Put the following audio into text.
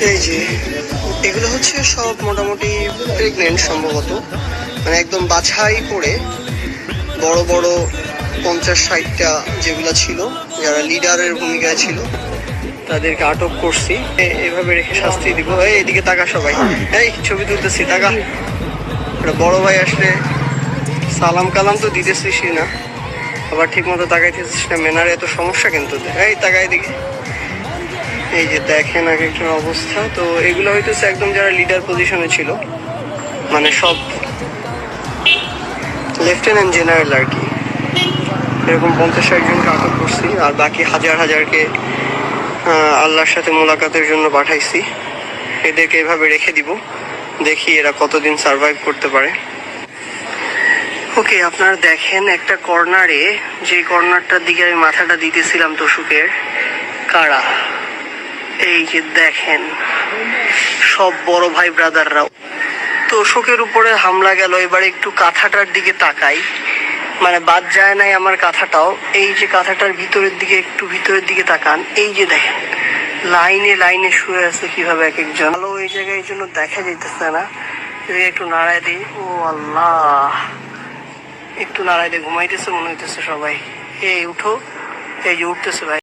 এই যে এগুলো হচ্ছে সব মোটামুটি প্রেগনেন্ট সম্ভবত, মানে একদম বাছাই করে বড় বড় 50-60টা যেগুলো ছিল, যারা লিডারের ভূমিকায় ছিল তাদেরকে আটক করছি। এভাবে রেখে শাস্তি দিব। এইদিকে তাকা সবাই, এই ছবি তুলতেছি, তাকা। বড় ভাই আসলে সালাম কালাম তো দিতেছিস না, আবার ঠিক মতো তাকাইতেছিস না, মেনারে এত সমস্যা কিন্তু। এই তাকাই দিকে, এই যে দেখেন এক একটার অবস্থা। তো এগুলো হইতেছে একদম যারা লিডার পজিশনে ছিল, মানে সব লেফটেন্যান্ট জেনারেল আর কি। এরকম 50-60 জনকে আটক করছি, আর বাকি হাজার হাজারকে আল্লাহর সাথে মোলাকাতের জন্য পাঠাইছি। এদেরকে এভাবে রেখে দিব, দেখি এরা কতদিন সার্ভাইভ করতে পারে। ওকে, আপনারা দেখেন একটা কর্নারে, যে কর্নারটার দিকে আমি মাথাটা দিতেছিলাম তোষকের, কারা, এই যে দেখেন সব বড় ভাই ব্রাদাররাও। তোষকের উপরে হামলা গেল। এবারে একটু কাঁথাটার দিকে তাকাই, মানে বাদ যায় নাই আমার কাঁথাটাও। এই যে কাঁথাটার ভিতরের দিকে, একটু ভিতরের দিকে তাকান, এই যে দেখেন লাইনে লাইনে শুয়ে আছে কিভাবে এক একজন। আলো এই জায়গায় এই জন্য দেখা যাইতেছে না, একটু নাড়ায় দিই। ও আল্লাহ, একটু নাড়ায় দিয়ে ঘুমাইতেছে মনে হইতেছে সবাই। এই উঠো, এই যে উঠতেছে ভাই।